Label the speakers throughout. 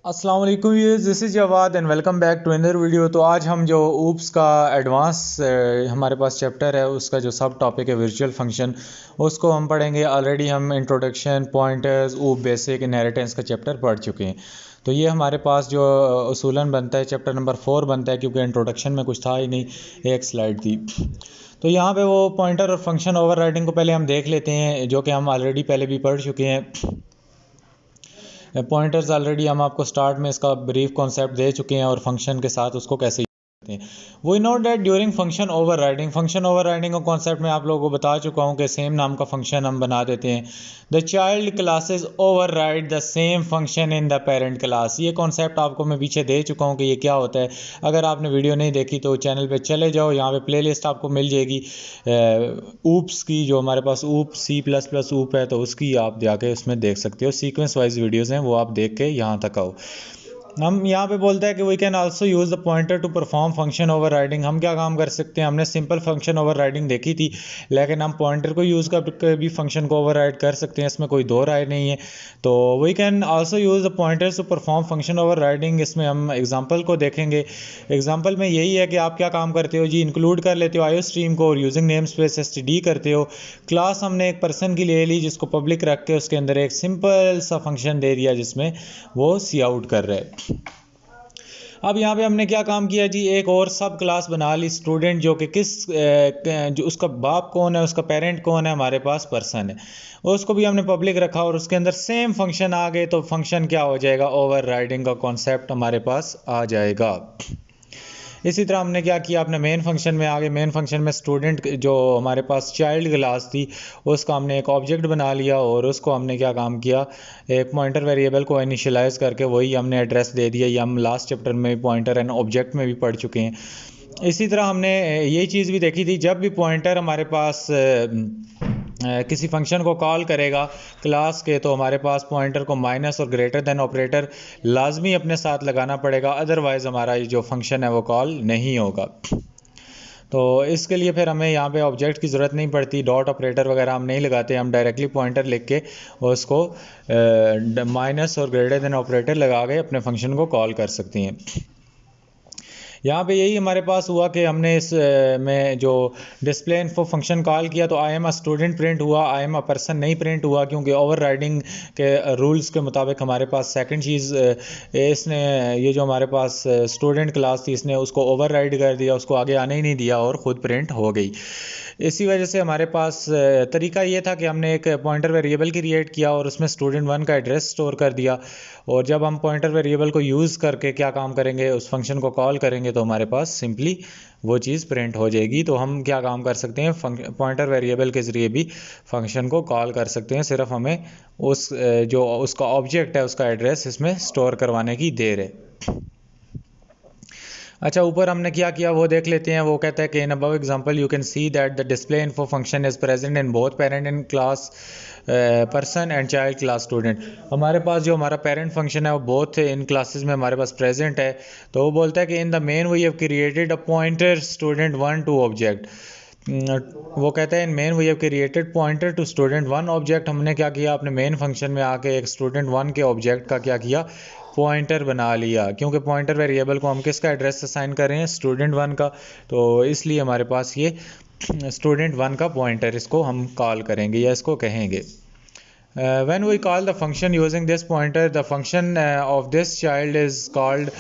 Speaker 1: अस्सलाम वालेकुम viewers, this is Jawad and welcome back to another video. तो आज हम जो ऊप्स का एडवांस हमारे पास चैप्टर है, उसका जो सब टॉपिक है वर्चुअल फंक्शन, उसको हम पढ़ेंगे। ऑलरेडी हम इंट्रोडक्शन, पॉइंटर्स, ऊप बेसिक, इनहेरिटेंस का चैप्टर पढ़ चुके हैं। तो ये हमारे पास जो उसूलन बनता है चैप्टर नंबर 4 बनता है, क्योंकि इंट्रोडक्शन में कुछ था ही नहीं, एक स्लाइड थी। तो यहाँ पे वो पॉइंटर और फंक्शन ओवरराइडिंग को पहले हम देख लेते हैं, जो कि हम ऑलरेडी पहले भी पढ़ चुके हैं। पॉइंटर्स ऑलरेडी हम आपको स्टार्ट में इसका ब्रीफ कॉन्सेप्ट दे चुके हैं, और फंक्शन के साथ उसको कैसे करते हैं। We know that during function overriding का कॉन्सेप्ट मैं आप लोगों को बता चुका हूँ कि सेम नाम का फंक्शन हम बना देते हैं। The child classes override the same function in the parent class. ये कॉन्सेप्ट आपको मैं पीछे दे चुका हूँ कि ये क्या होता है। अगर आपने वीडियो नहीं देखी तो चैनल पे चले जाओ, यहाँ पे प्लेलिस्ट आपको मिल जाएगी ऊप्स की, जो हमारे पास ऊप C++ ऊप है, तो उसकी आप जाके उसमें देख सकते हो। सीक्वेंस वाइज वीडियोज़ हैं, वो आप देख के यहाँ तक आओ। हम यहाँ पे बोलता है कि we can also use the pointer to perform function overriding. हम क्या काम कर सकते हैं, हमने सिंपल फंक्शन ओवरराइडिंग देखी थी, लेकिन हम पॉइंटर को यूज़ करके भी फंक्शन को ओवरराइड कर सकते हैं, इसमें कोई दो राय नहीं है। तो we can also use the pointers to perform function overriding. इसमें हम एग्जांपल को देखेंगे। एग्जांपल में यही है कि आप क्या काम करते हो जी, इंक्लूड कर लेते हो आईओ स्ट्रीम को और यूजिंग नेम स्पेस std करते हो। क्लास हमने एक पर्सन की ले ली, जिसको पब्लिक रख के उसके अंदर एक सिंपल सा फंक्शन दे दिया, जिसमें वो सी आउट कर रहा है। अब यहाँ पे हमने क्या काम किया जी, एक और सब क्लास बना ली स्टूडेंट, जो कि जो उसका बाप कौन है, उसका पेरेंट कौन है, हमारे पास पर्सन है। उसको भी हमने पब्लिक रखा और उसके अंदर सेम फंक्शन आ गए। तो फंक्शन क्या हो जाएगा, ओवरराइडिंग का कॉन्सेप्ट हमारे पास आ जाएगा। इसी तरह हमने क्या किया, अपने मेन फंक्शन में आगे, मेन फंक्शन में स्टूडेंट जो हमारे पास चाइल्ड क्लास थी, उसका हमने एक ऑब्जेक्ट बना लिया, और उसको हमने क्या काम किया, एक पॉइंटर वेरिएबल को इनिशियलाइज करके वही हमने एड्रेस दे दिया। ये हम लास्ट चैप्टर में पॉइंटर एंड ऑब्जेक्ट में भी पढ़ चुके हैं। इसी तरह हमने ये चीज़ भी देखी थी, जब भी पॉइंटर हमारे पास किसी फंक्शन को कॉल करेगा क्लास के, तो हमारे पास पॉइंटर को माइनस और ग्रेटर देन ऑपरेटर लाजमी अपने साथ लगाना पड़ेगा, अदरवाइज़ हमारा ये जो फंक्शन है वो कॉल नहीं होगा। तो इसके लिए फिर हमें यहाँ पे ऑब्जेक्ट की ज़रूरत नहीं पड़ती, डॉट ऑपरेटर वगैरह हम नहीं लगाते, हम डायरेक्टली पॉइंटर लिख के उसको माइनस और ग्रेटर देन ऑपरेटर लगा के अपने फंक्शन को कॉल कर सकते हैं। यहाँ पे यही हमारे पास हुआ कि हमने इस में जो डिस्प्ले इन्फो फंक्शन कॉल किया, तो आई एम अ स्टूडेंट प्रिंट हुआ, आई एम अ पर्सन नहीं प्रिंट हुआ, क्योंकि ओवरराइडिंग के रूल्स के मुताबिक हमारे पास सेकंड चीज़ इसने, ये जो हमारे पास स्टूडेंट क्लास थी, इसने उसको ओवरराइड कर दिया, उसको आगे आने ही नहीं दिया और ख़ुद प्रिंट हो गई। इसी वजह से हमारे पास तरीका ये था कि हमने एक पॉइंटर वेरिएबल क्रिएट किया और उसमें स्टूडेंट 1 का एड्रेस स्टोर कर दिया। और जब हम पॉइंटर वेरिएबल को यूज़ करके क्या काम करेंगे, उस फंक्शन को कॉल करेंगे, तो हमारे पास सिंपली वो चीज़ प्रिंट हो जाएगी। तो हम क्या काम कर सकते हैं, पॉइंटर वेरिएबल के ज़रिए भी फंक्शन को कॉल कर सकते हैं। सिर्फ हमें उस जो उसका ऑब्जेक्ट है, उसका एड्रेस इसमें स्टोर करवाने की देर है। अच्छा, ऊपर हमने क्या किया वो देख लेते हैं। वो कहता है कि in above example you can see that the display info function is present in both parent and class person and child class student. हमारे पास जो हमारा पेरेंट फंक्शन है वो बोथ इन क्लासेस में हमारे पास प्रेजेंट है। तो वो बोलता है कि in the main we have created a pointer student 1 to object. वो कहता है in main we have created pointer to student 1 object. हमने क्या किया, अपने मेन फंक्शन में आके एक स्टूडेंट 1 के ऑब्जेक्ट का क्या किया, पॉइंटर बना लिया, क्योंकि पॉइंटर वेरिएबल को हम किसका एड्रेस असाइन कर रहे हैं, स्टूडेंट 1 का। तो इसलिए हमारे पास ये स्टूडेंट 1 का पॉइंटर, इसको हम कॉल करेंगे या इसको कहेंगे। When we call the function using this pointer, the function of this child is called,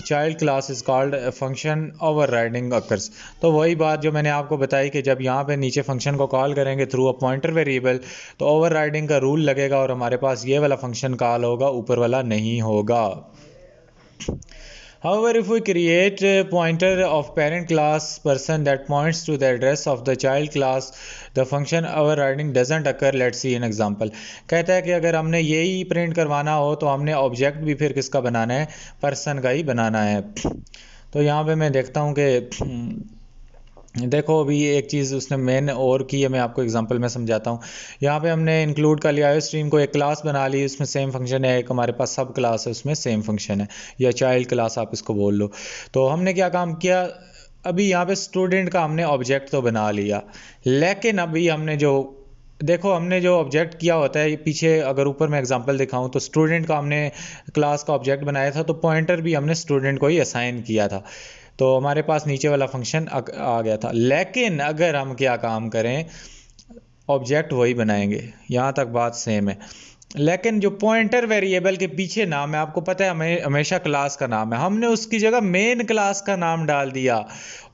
Speaker 1: child class is called function overriding occurs। तो वही बात जो मैंने आपको बताई कि जब यहाँ पे नीचे फंक्शन को कॉल करेंगे थ्रू अ पॉइंटर वेरिएबल, तो ओवरराइडिंग का रूल लगेगा और हमारे पास ये वाला फंक्शन कॉल होगा, ऊपर वाला नहीं होगा। However, if we create a pointer of parent class person that points to the address of the child class, the function overriding doesn't occur. Let's see an example। कहता है कि अगर हमने यही प्रिंट करवाना हो तो हमने ऑब्जेक्ट भी फिर किसका बनाना है, पर्सन का ही बनाना है। तो यहाँ पे मैं देखता हूँ कि देखो अभी एक चीज़ उसने मेन और की है, मैं आपको एग्जांपल में समझाता हूँ। यहाँ पे हमने इंक्लूड कर लिया है स्ट्रीम को, एक क्लास बना ली, उसमें सेम फंक्शन है, एक हमारे पास सब क्लास है उसमें सेम फंक्शन है, या चाइल्ड क्लास आप इसको बोल लो। तो हमने क्या काम किया, अभी यहाँ पे स्टूडेंट का हमने ऑब्जेक्ट तो बना लिया, लेकिन अभी हमने जो देखो हमने जो ऑब्जेक्ट किया होता है पीछे, अगर ऊपर मैं एग्जांपल दिखाऊं तो स्टूडेंट का हमने क्लास का ऑब्जेक्ट बनाया था, तो पॉइंटर भी हमने स्टूडेंट को ही असाइन किया था, तो हमारे पास नीचे वाला फंक्शन आ गया था। लेकिन अगर हम क्या काम करें, ऑब्जेक्ट वही बनाएंगे, यहाँ तक बात सेम है, लेकिन जो पॉइंटर वेरिएबल के पीछे नाम है, आपको पता है हमें हमेशा क्लास का नाम है, हमने उसकी जगह मेन क्लास का नाम डाल दिया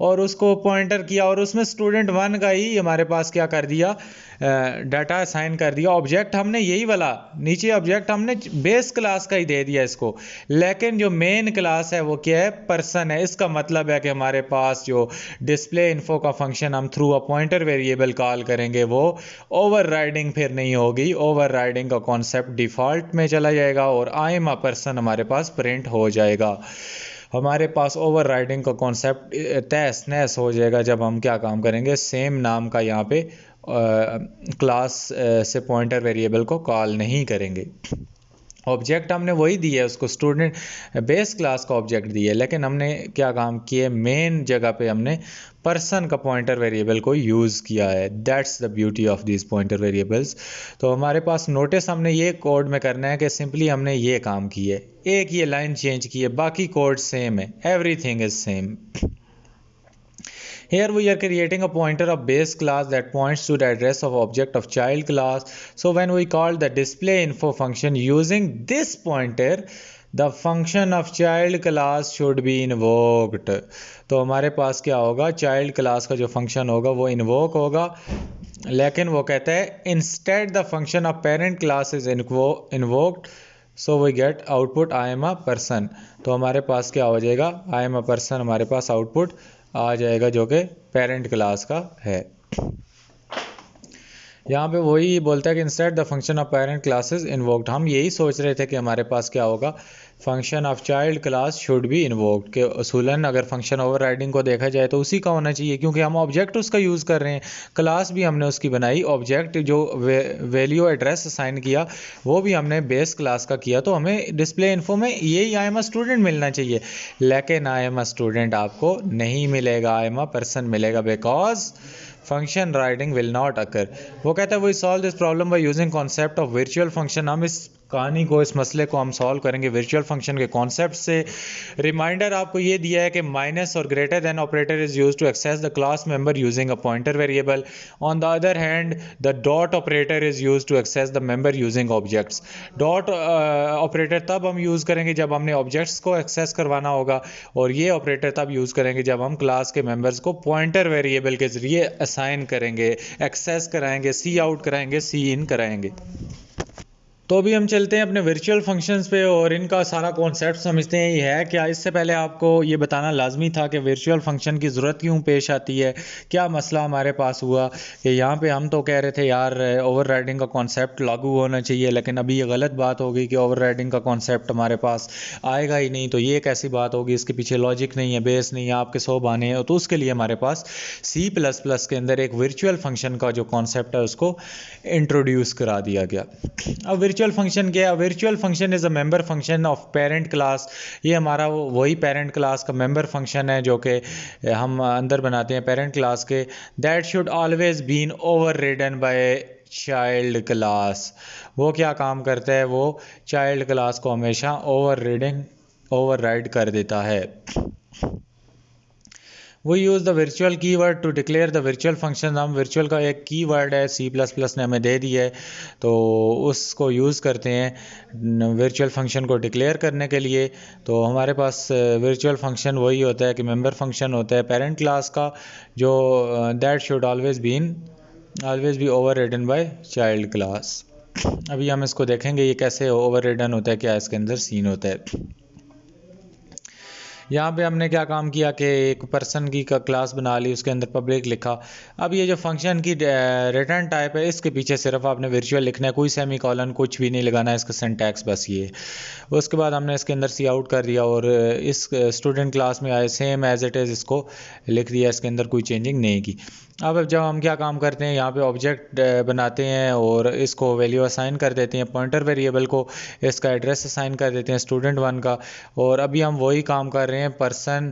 Speaker 1: और उसको पॉइंटर किया, और उसमें स्टूडेंट वन का ही हमारे पास क्या कर दिया, डाटा असाइन कर दिया। ऑब्जेक्ट हमने यही वाला, नीचे ऑब्जेक्ट हमने बेस क्लास का ही दे दिया इसको, लेकिन जो मेन क्लास है वो क्या है, पर्सन है। इसका मतलब है कि हमारे पास जो डिस्प्ले इन्फो का फंक्शन हम through a pointer variable call करेंगे, वो ओवरराइडिंग फिर नहीं होगी, ओवरराइडिंग का कॉन्सेप्ट डिफ़ॉल्ट में चला जाएगा और आई एम अ पर्सन हमारे पास प्रिंट हो जाएगा। हमारे पास ओवरराइडिंग का कॉन्सेप्ट तहस नहस हो जाएगा जब हम क्या काम करेंगे, सेम नाम का यहाँ पे क्लास से पॉइंटर वेरिएबल को कॉल नहीं करेंगे। ऑब्जेक्ट हमने वही दिया है उसको, स्टूडेंट बेस क्लास का ऑब्जेक्ट दिया है, लेकिन हमने क्या काम किए, मेन जगह पे हमने पर्सन का पॉइंटर वेरिएबल को यूज़ किया है। That's the beauty of this pointer variables. तो हमारे पास नोटिस हमने ये कोड में करना है कि सिंपली हमने ये काम किए, एक ये लाइन चेंज की है, बाकी कोड सेम है, everything is same. Here we are creating a pointer of base class that points to the address of object of child class. So when we call the display info function using this pointer, the function of child class should be invoked. तो हमारे पास क्या होगा, child class का जो function होगा वो invoke होगा, लेकिन वो कहता है instead the function of parent class is invoked, so we get output I am a person। तो हमारे पास क्या हो जाएगा, I am a person हमारे पास आउटपुट आ जाएगा जो कि पेरेंट क्लास का है। यहाँ पे वही बोलता है कि instead the function of parent classes invoked. हम यही सोच रहे थे कि हमारे पास क्या होगा, function of child class should be invoked, के उसूलन अगर फंक्शन ओवरराइडिंग को देखा जाए तो उसी का होना चाहिए, क्योंकि हम ऑब्जेक्ट उसका यूज़ कर रहे हैं, क्लास भी हमने उसकी बनाई, ऑब्जेक्ट जो वैल्यू एड्रेस असाइन किया वो भी हमने बेस क्लास का किया, तो हमें डिस्प्ले इन्फो में यही आई एम अ स्टूडेंट मिलना चाहिए। लेकिन आई एम अ स्टूडेंट आपको नहीं मिलेगा, आई एम अ पर्सन मिलेगा, because function riding will not occur. वो कहता है we solve this problem by using concept of virtual function. हम इस कहानी को, इस मसले को हम सॉल्व करेंगे वर्चुअल फंक्शन के कॉन्सेप्ट से। रिमाइंडर आपको ये दिया है कि माइनस और greater than operator is used to access the class member using a pointer variable. On the other hand the dot operator is used to access the member using objects. Dot operator तब हम use करेंगे जब हमने objects को access करवाना होगा, और ये ऑपरेटर तब यूज़ करेंगे जब हम क्लास के मेंबर्स को पॉइंटर वेरिएबल के ज़रिए असाइन करेंगे, एक्सेस कराएंगे, सी आउट कराएंगे, सी इन कराएंगे। तो अभी हम चलते हैं अपने वर्चुअल फंक्शंस पे और इनका सारा कॉन्सेप्ट समझते हैं। ये है क्या, इससे पहले आपको ये बताना लाजमी था कि वर्चुअल फंक्शन की ज़रूरत क्यों पेश आती है, क्या मसला हमारे पास हुआ कि यहाँ पे हम तो कह रहे थे यार ओवरराइडिंग का कॉन्सेप्ट लागू होना चाहिए, लेकिन अभी ये गलत बात हो गई कि ओवरराइडिंग का कॉन्सेप्ट हमारे पास आएगा ही नहीं। तो ये एक ऐसी बात होगी, इसके पीछे लॉजिक नहीं है, बेस नहीं है, आपके 100 बहाने हैं। तो उसके लिए हमारे पास C++ के अंदर एक वर्चुअल फंक्शन का जो कॉन्सेप्ट है उसको इंट्रोड्यूस करा दिया गया। अब वर्चुअल फंक्शन क्या है, virtual function is a member function of parent class. ये हमारा वही पेरेंट क्लास का मेंबर फंक्शन है जो कि हम अंदर बनाते हैं पेरेंट क्लास के। That should always been overridden by child class. वो क्या काम करता है, वो चाइल्ड क्लास को हमेशा ओवरराइड कर देता है। We use the virtual keyword to declare the virtual function। हम virtual का एक कीवर्ड है C++ ने हमें दे दिया है, तो उसको यूज़ करते हैं virtual फंक्शन को डिक्लेयर करने के लिए। तो हमारे पास virtual फंक्शन वही होता है कि मेंबर फंक्शन होता है पेरेंट क्लास का, जो that should always be overridden by child class। अभी हम इसको देखेंगे ये कैसे ओवररिडन होता है, क्या इसके अंदर सीन होता है। यहाँ पे हमने क्या काम किया कि एक पर्सन की का क्लास बना ली, उसके अंदर पब्लिक लिखा। अब ये जो फंक्शन की रिटर्न टाइप है, इसके पीछे सिर्फ आपने वर्चुअल लिखना है, कोई सेमी कॉलन कुछ भी नहीं लगाना है, इसका सिंटैक्स बस ये। उसके बाद हमने इसके अंदर सी आउट कर दिया और इस स्टूडेंट क्लास में आए सेम एज इट इज़ इसको लिख दिया, इसके अंदर कोई चेंजिंग नहीं की। अब जब हम क्या काम करते हैं, यहाँ पे ऑब्जेक्ट बनाते हैं और इसको वैल्यू असाइन कर देते हैं, पॉइंटर वेरिएबल को इसका एड्रेस असाइन कर देते हैं स्टूडेंट वन का। और अभी हम वही काम कर रहे रहे हैं पर्सन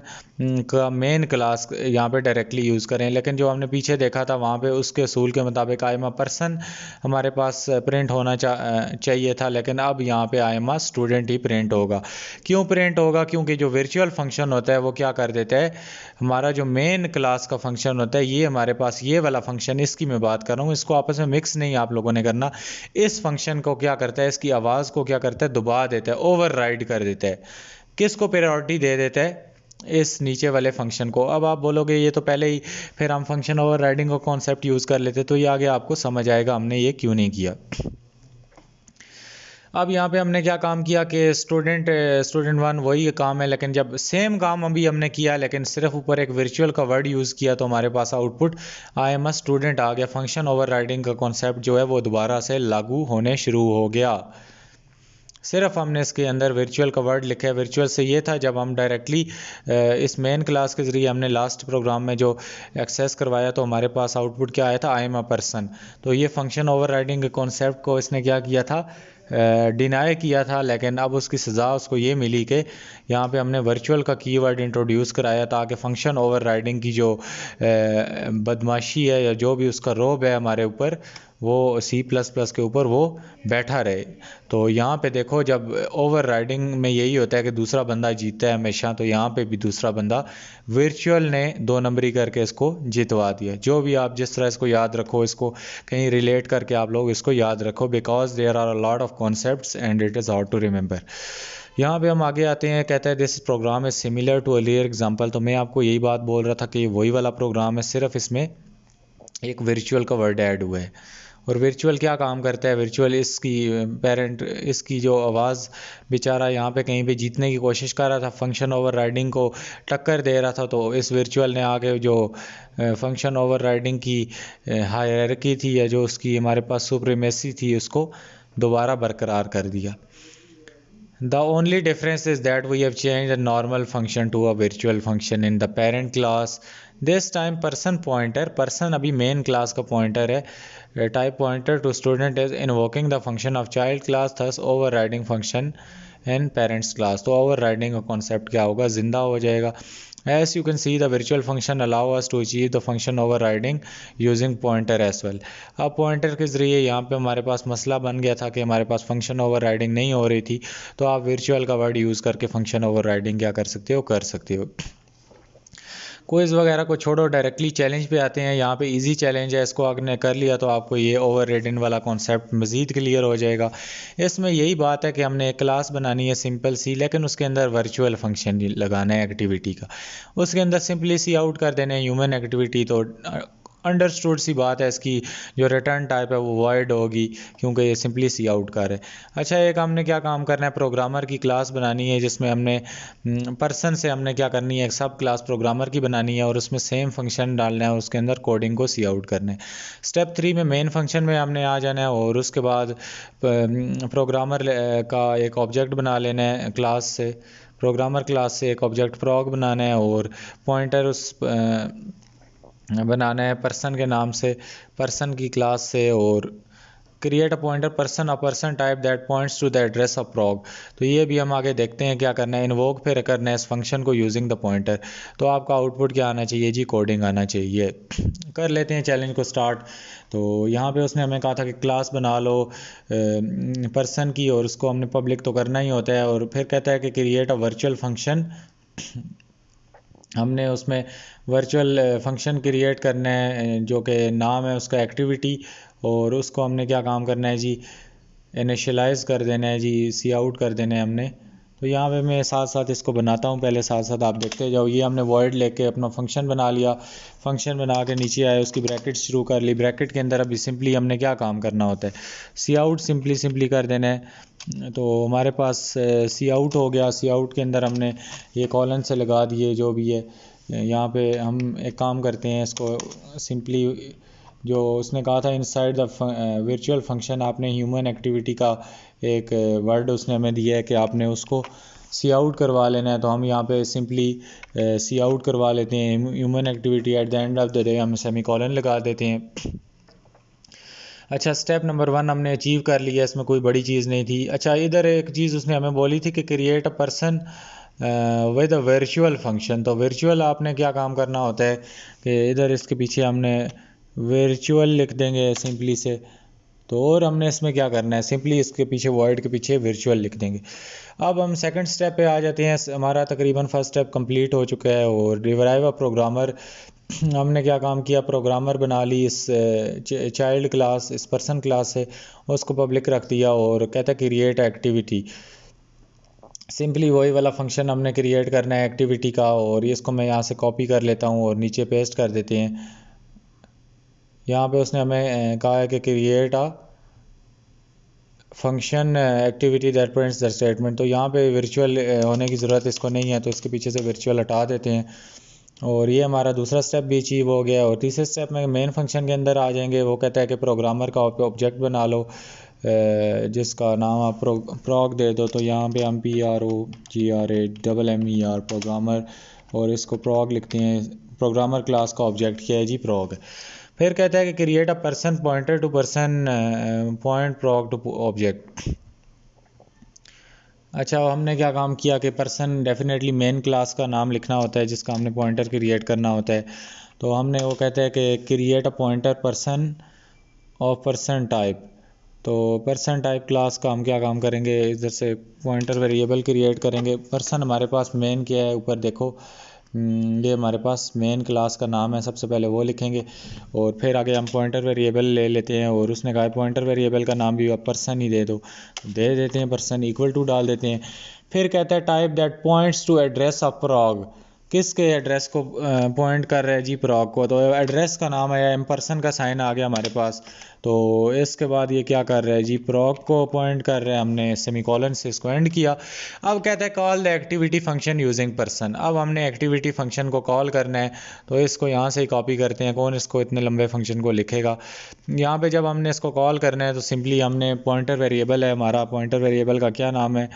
Speaker 1: का मेन क्लास यहाँ पे डायरेक्टली यूज़ करें, लेकिन जो हमने पीछे देखा था वहाँ पे उसके असूल के मुताबिक आई एम अ पर्सन हमारे पास प्रिंट होना चाहिए था, लेकिन अब यहाँ पे आई am a student he print होगा। क्यों प्रिंट होगा? क्योंकि जो वर्चुअल फंक्शन होता है वो क्या कर देता है, हमारा जो मेन क्लास का फंक्शन होता है, ये हमारे पास ये वाला फंक्शन, इसकी मैं बात कर रहा हूँ, इसको आपस में मिक्स नहीं आप लोगों ने करना। इस फंक्शन को क्या करता है, इसकी आवाज़ को क्या करता है, दबा देता है, ओवरराइड कर देता है। किसको प्रायोरिटी दे देता है? इस नीचे वाले फंक्शन को। अब आप बोलोगे ये तो पहले ही, फिर हम फंक्शन ओवरराइडिंग का कॉन्सेप्ट यूज़ कर लेते, तो ये आगे आपको समझ आएगा हमने ये क्यों नहीं किया। अब यहाँ पे हमने क्या काम किया कि स्टूडेंट वन वही काम है, लेकिन जब सेम काम अभी हमने किया लेकिन सिर्फ ऊपर एक वर्चुअल का वर्ड यूज़ किया, तो हमारे पास output I am a student आ गया। फंक्शन ओवरराइडिंग का कॉन्सेप्ट जो है वो दोबारा से लागू होने शुरू हो गया। सिर्फ हमने इसके अंदर वर्चुअल का वर्ड लिखा है। वर्चुअल से ये था जब हम डायरेक्टली इस मेन क्लास के ज़रिए हमने लास्ट प्रोग्राम में जो एक्सेस करवाया, तो हमारे पास आउटपुट क्या आया था, आई एम अ पर्सन। तो ये फंक्शन ओवरराइडिंग के कॉन्सेप्ट को इसने क्या किया था, डिनाई किया था, लेकिन अब उसकी सज़ा उसको ये मिली कि यहाँ पे हमने वर्चुअल का कीवर्ड इंट्रोड्यूस कराया ताकि फंक्शन ओवरराइडिंग की जो बदमाशी है या जो भी उसका रोब है हमारे ऊपर, वो C++ के ऊपर वो बैठा रहे। तो यहाँ पे देखो, जब ओवरराइडिंग में यही होता है कि दूसरा बंदा जीतता है हमेशा, तो यहाँ पे भी दूसरा बंदा वर्चुअल ने 2 नंबरी करके इसको जितवा दिया। जो भी आप जिस तरह इसको याद रखो, इसको कहीं रिलेट करके आप लोग इसको याद रखो, because there are a lot of concepts and it is hard to remember. यहाँ पे हम आगे आते हैं, कहता है this program is similar to earlier example. तो मैं आपको यही बात बोल रहा था कि वही वाला प्रोग्राम है, सिर्फ इसमें एक वर्चुअल का वर्ड ऐड हुआ है। और वर्चुअल क्या काम करता है, वर्चुअल इसकी पेरेंट, इसकी जो आवाज़ बेचारा यहाँ पे कहीं पे जीतने की कोशिश कर रहा था, फंक्शन ओवरराइडिंग को टक्कर दे रहा था, तो इस वर्चुअल ने आके जो फंक्शन ओवरराइडिंग की हायरार्की थी या जो उसकी हमारे पास सुप्रीमेसी थी, उसको दोबारा बरकरार कर दिया। The only difference is that we have changed a normal function to a virtual function in the parent class. This time person pointer, person अभी main class का pointer है, type pointer to student is invoking the function of child class, thus overriding function in parents class. तो overriding का concept क्या होगा, जिंदा हो जाएगा। As you can see, the virtual function allow us to achieve the function overriding using pointer as well. अब pointer के ज़रिए यहाँ पे हमारे पास मसला बन गया था कि हमारे पास function overriding नहीं हो रही थी, तो आप virtual का वर्ड यूज़ करके function overriding क्या कर सकते हो, कर सकते हो। क्विज़ वगैरह को छोड़ो, डायरेक्टली चैलेंज पे आते हैं। यहाँ पे इजी चैलेंज है, इसको आपने कर लिया तो आपको ये ओवरराइडिंग वाला कॉन्सेप्ट मज़ीद क्लियर हो जाएगा। इसमें यही बात है कि हमने एक क्लास बनानी है सिंपल सी, लेकिन उसके अंदर वर्चुअल फंक्शन लगाना है एक्टिविटी का। उसके अंदर सिंपली सी आउट कर देना है ह्यूमन एक्टिविटी। तो अंडरस्टूड सी बात है, इसकी जो रिटर्न टाइप है वो वॉइड होगी, क्योंकि ये सिंपली सी आउट कर है। अच्छा, एक हमने क्या काम करना है, प्रोग्रामर की क्लास बनानी है, जिसमें हमने पर्सन से हमने क्या करनी है, एक सब क्लास प्रोग्रामर की बनानी है और उसमें सेम फंक्शन डालना है, उसके अंदर कोडिंग को सी आउट करना है। स्टेप 3 में मेन फंक्शन में हमने आ जाना है और उसके बाद प्रोग्रामर का एक ऑब्जेक्ट बना लेना है क्लास से, प्रोग्रामर क्लास से एक ऑब्जेक्ट प्रोग बनाना है और पॉइंटर उस बनाना है पर्सन के नाम से, पर्सन की क्लास से, और create a pointer person a person type that points to the address of prog. तो ये भी हम आगे देखते हैं क्या करना है, इन्वोक फिर करना है इस फंक्शन को यूजिंग द पॉइंटर। तो आपका आउटपुट क्या आना चाहिए जी, कोडिंग आना चाहिए। कर लेते हैं चैलेंज को स्टार्ट। तो यहाँ पे उसने हमें कहा था कि क्लास बना लो पर्सन की, और उसको हमने पब्लिक तो करना ही होता है, और फिर कहता है कि क्रिएट अ वर्चुअल फंक्शन। हमने उसमें वर्चुअल फंक्शन क्रिएट करना है जो कि नाम है उसका एक्टिविटी, और उसको हमने क्या काम करना है जी, इनिशियलाइज कर देना है जी, सी आउट कर देना है हमने। तो यहाँ पे मैं साथ साथ इसको बनाता हूँ, पहले साथ साथ आप देखते जाओ। ये हमने वॉइड लेके अपना फंक्शन बना लिया, फंक्शन बना के नीचे आए, उसकी ब्रैकेट शुरू कर ली। ब्रैकेट के अंदर अभी सिंपली हमने क्या काम करना होता है, सी आउट सिंपली कर देना है। तो हमारे पास सी आउट हो गया। सी आउट के अंदर हमने ये कॉलन से लगा दिए जो भी है। यहाँ पे हम एक काम करते हैं, इसको सिंपली जो उसने कहा था इनसाइड द वर्चुअल फंक्शन, आपने ह्यूमन एक्टिविटी का एक वर्ड उसने हमें दिया है कि आपने उसको सी आउट करवा लेना है। तो हम यहाँ पे सिंपली सी आउट करवा लेते हैं human activity. At the end of the day हम सेमीकोलन लगा देते हैं। अच्छा, स्टेप नंबर 1 हमने अचीव कर लिया, इसमें कोई बड़ी चीज़ नहीं थी। अच्छा, इधर एक चीज़ उसने हमें बोली थी कि create a person with a virtual function. तो वर्चुअल आपने क्या काम करना होता है कि इधर इसके पीछे हमने वर्चुअल लिख देंगे सिंपली से। तो और हमने इसमें क्या करना है, सिंपली इसके पीछे वॉइड के पीछे वर्चुअल लिख देंगे। अब हम सेकंड स्टेप पे आ जाते हैं। हमारा तकरीबन फर्स्ट स्टेप कंप्लीट हो चुका है और डिराइव अ प्रोग्रामर हमने क्या काम किया, प्रोग्रामर बना ली इस चाइल्ड क्लास, इस पर्सन क्लास से, उसको पब्लिक रख दिया और कहता है क्रिएट एक्टिविटी। सिंपली वही वाला फंक्शन हमने क्रिएट करना है एक्टिविटी का, और इसको मैं यहाँ से कॉपी कर लेता हूँ और नीचे पेस्ट कर देते हैं। यहाँ पे उसने हमें कहा है कि create a function activity that prints the statement. तो यहाँ पे वर्चुअल होने की ज़रूरत इसको नहीं है, तो इसके पीछे से वर्चुअल हटा देते हैं और ये हमारा दूसरा स्टेप भी अचीव हो गया। और तीसरे स्टेप में मेन फंक्शन के अंदर आ जाएंगे। वो कहता है कि प्रोग्रामर का ऑब्जेक्ट बना लो जिसका नाम आप प्रोग दे दो। तो यहाँ पे हम PROGRAMMER प्रोग्रामर, और इसको प्रोग लिखते हैं। प्रोग्रामर क्लास का ऑब्जेक्ट क्या है जी, प्रोग। फिर कहता है कि create a person pointer to person point prog to object. अच्छा, हमने क्या काम किया कि पर्सन डेफिनेटली मेन क्लास का नाम लिखना होता है जिसका हमने पॉइंटर क्रिएट करना होता है। तो हमने वो कहते हैं कि create a pointer person of person type. तो पर्सन टाइप क्लास का हम क्या काम करेंगे, इधर से पॉइंटर वेरिएबल क्रिएट करेंगे। पर्सन हमारे पास मेन क्या है, ऊपर देखो ये हमारे पास मेन क्लास का नाम है, सबसे पहले वो लिखेंगे और फिर आगे हम पॉइंटर वेरिएबल ले लेते हैं। और उसने कहा पॉइंटर वेरिएबल का नाम भी आप पर्सन ही दे दो, दे देते हैं पर्सन, इक्वल टू डाल देते हैं। फिर कहता है type that points to address of prog. किसके एड्रेस को पॉइंट कर रहा है जी, प्रोग को। तो एड्रेस का नाम है, एम पर्सन का साइन आ गया हमारे पास। तो इसके बाद ये क्या कर रहा है जी, प्रोग को पॉइंट कर रहे हैं, हमने सेमीकोलन से इसको एंड किया। अब कहता है call the activity function using person. अब हमने एक्टिविटी फंक्शन को कॉल करना है, तो इसको यहाँ से ही कॉपी करते हैं। कौन इसको इतने लंबे फंक्शन को लिखेगा। यहाँ पे जब हमने इसको कॉल करना है तो सिंपली हमने पॉइंटर वेरिएबल है हमारा, पॉइंटर वेरिएबल का क्या नाम है,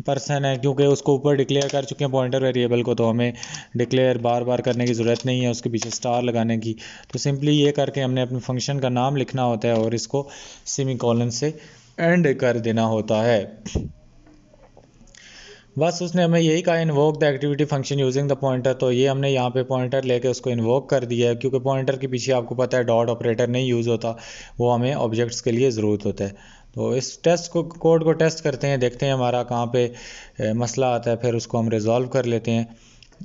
Speaker 1: पर्सन है, क्योंकि उसको ऊपर डिक्लेयर कर चुके हैं पॉइंटर वेरिएबल को, तो हमें डिक्लेयर बार बार करने की ज़रूरत नहीं है, उसके पीछे स्टार लगाने की। तो सिंपली ये करके हमने अपने फंक्शन का नाम लिखना होता है और इसको सेमीकोलन से एंड कर देना होता है। बस उसने हमें यही कहा, invoke the activity function using the pointer. तो ये हमने यहाँ पे पॉइंटर लेके उसको इन्वोक कर दिया है, क्योंकि पॉइंटर के पीछे आपको पता है डॉट ऑपरेटर नहीं यूज़ होता, वो हमें ऑब्जेक्ट्स के लिए ज़रूरत होता है। तो इस टेस्ट को कोड को टेस्ट करते हैं, देखते हैं हमारा कहाँ पे मसला आता है, फिर उसको हम रिजॉल्व कर लेते हैं।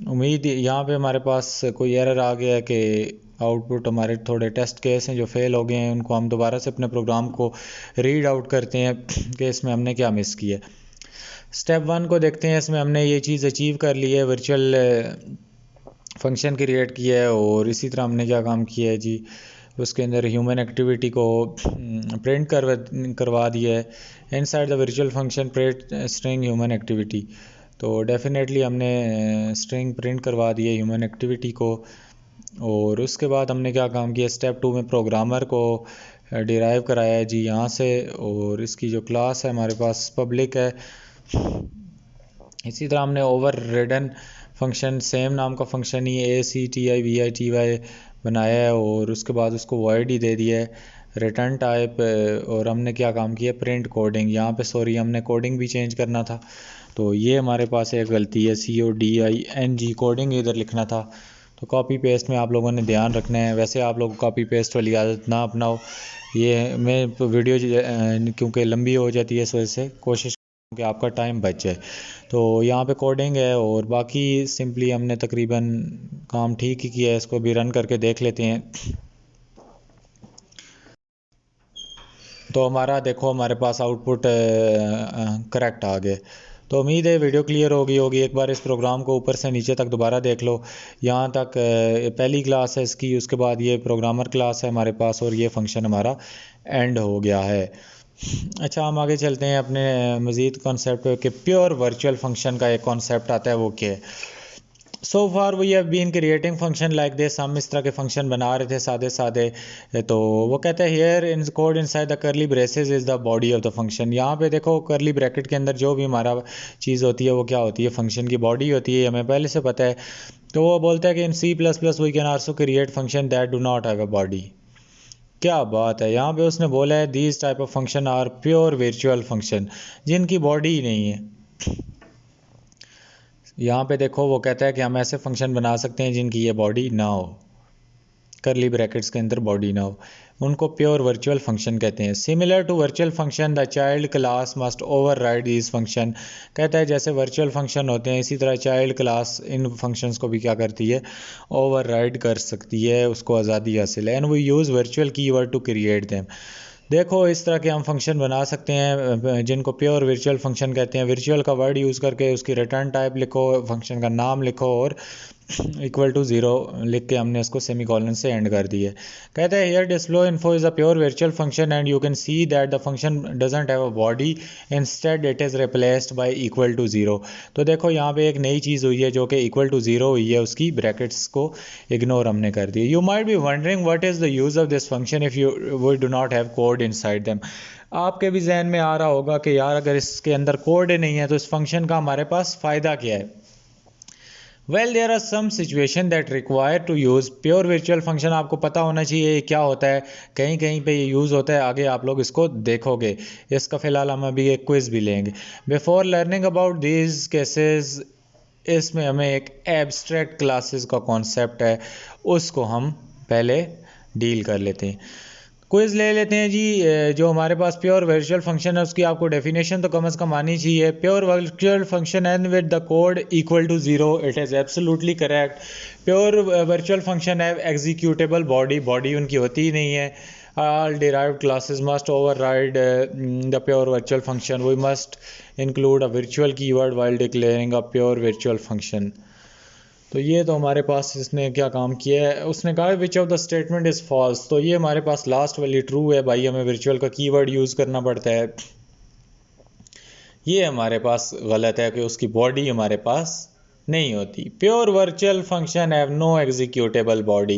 Speaker 1: उम्मीद यहाँ पे हमारे पास कोई एरर आ गया है कि आउटपुट हमारे थोड़े टेस्ट केस हैं जो फेल हो गए हैं, उनको हम दोबारा से अपने प्रोग्राम को रीड आउट करते हैं कि इसमें हमने क्या मिस किया। स्टेप 1 को देखते हैं, इसमें हमने ये चीज़ अचीव कर ली है, वर्चुअल फंक्शन क्रिएट किया है। और इसी तरह हमने क्या काम किया है जी, उसके अंदर ह्यूमन एक्टिविटी को प्रिंट करवा दिया है। Inside the virtual function print string human activity. तो डेफिनेटली हमने स्ट्रिंग प्रिंट करवा दी है ह्यूमन एक्टिविटी को। और उसके बाद हमने क्या काम किया, स्टेप 2 में प्रोग्रामर को डिराइव कराया है जी यहाँ से, और इसकी जो क्लास है हमारे पास पब्लिक है। इसी तरह हमने ओवर रिडन फंक्शन, सेम नाम का फंक्शन ही ACTIVITY बनाया है, और उसके बाद उसको वॉइड ही दे दिया है, रिटर्न टाइप। और हमने क्या काम किया, प्रिंट कोडिंग। यहाँ पे सॉरी हमने कोडिंग भी चेंज करना था, तो ये हमारे पास एक गलती है, CODING कोडिंग इधर लिखना था। तो कॉपी पेस्ट में आप लोगों ने ध्यान रखना है। वैसे आप लोग कॉपी पेस्ट वाली आदत ना अपनाओ। ये मैं वीडियो क्योंकि लंबी हो जाती है, इस वजह से कोशिश कि आपका टाइम बच जाए। तो यहाँ पे कोडिंग है, और बाकी सिंपली हमने तकरीबन काम ठीक ही किया है। इसको भी रन करके देख लेते हैं। तो हमारा देखो हमारे पास आउटपुट करेक्ट आ गए। तो उम्मीद है वीडियो क्लियर होगी। एक बार इस प्रोग्राम को ऊपर से नीचे तक दोबारा देख लो। यहाँ तक पहली क्लास है इसकी, उसके बाद ये प्रोग्रामर क्लास है हमारे पास, और ये फंक्शन हमारा एंड हो गया है। अच्छा, हम आगे चलते हैं अपने मज़ीद कॉन्सेप्ट पे कि प्योर वर्चुअल फंक्शन का एक कॉन्सेप्ट आता है, वो क्या है। So far we have been creating function like this. हम इस तरह के फंक्शन बना रहे थे सादे सादे। तो वो कहता है here in code inside the करली braces is the body of the function. यहाँ पे देखो करली ब्रैकेट के अंदर जो भी हमारा चीज़ होती है वो क्या होती है, फंक्शन की बॉडी होती है, हमें पहले से पता है। तो वो बोलता है कि in C++ we can also create function that do not have a body. क्या बात है, यहाँ पे उसने बोला है these type of function are pure virtual function, जिनकी बॉडी ही नहीं है। यहाँ पे देखो वो कहता है कि हम ऐसे फंक्शन बना सकते हैं जिनकी ये बॉडी ना हो, करली ब्रैकेट्स के अंदर बॉडी ना हो, उनको प्योर वर्चुअल फंक्शन कहते हैं। Similar to virtual function the child class must override this function, कहता है जैसे वर्चुअल फंक्शन होते हैं इसी तरह चाइल्ड क्लास इन फंक्शंस को भी क्या करती है, ओवरराइड कर सकती है, उसको आज़ादी हासिल है। And we use virtual keyword to create them, देखो इस तरह के हम फंक्शन बना सकते हैं जिनको प्योर वर्चुअल फंक्शन कहते हैं। वर्चुअल का वर्ड यूज़ करके उसकी रिटर्न टाइप लिखो, फंक्शन का नाम लिखो और इक्वल टू ज़ीरो लिख के हमने इसको सेमीकोलन से एंड कर दिए। कहते हैं here display info is a pure virtual function and you can see that the function doesn't have a body, instead it is replaced by equal to zero. तो देखो यहाँ पे एक नई चीज़ हुई है जो कि इक्वल टू ज़ीरो हुई है, उसकी ब्रैकेट्स को इग्नोर हमने कर दिया। You might be wondering what is the use of this function if you we do not have code inside them. आपके भी जहन में आ रहा होगा कि यार अगर इसके अंदर कोड नहीं है तो इस फंक्शन का हमारे पास फ़ायदा क्या है। Well there are some situation that require to use pure virtual function. आपको पता होना चाहिए ये क्या होता है, कहीं कहीं पे ये यूज़ होता है, आगे आप लोग इसको देखोगे। इसका फ़िलहाल हम अभी एक क्विज़ भी लेंगे। Before learning about these cases, इसमें हमें एक एब्स्ट्रैक्ट क्लासेस का कॉन्सेप्ट है उसको हम पहले डील कर लेते हैं। क्विज़ ले लेते हैं जी। जो हमारे पास प्योर वर्चुअल फंक्शन है उसकी आपको डेफिनेशन तो कम से कम आनी चाहिए। Pure virtual function and with the code equal to zero, it is absolutely correct. Pure virtual function है एग्जीक्यूटेबल बॉडी उनकी होती ही नहीं है। all derived classes must override the pure virtual function. We must include a virtual keyword while declaring a pure virtual function. तो ये तो हमारे पास इसने क्या काम किया है, उसने कहा which of the statement is false, तो ये हमारे पास लास्ट वाली ट्रू है भाई, हमें वर्चुअल का कीवर्ड यूज़ करना पड़ता है। ये हमारे पास गलत है कि उसकी बॉडी हमारे पास नहीं होती। Pure virtual function have no executable body.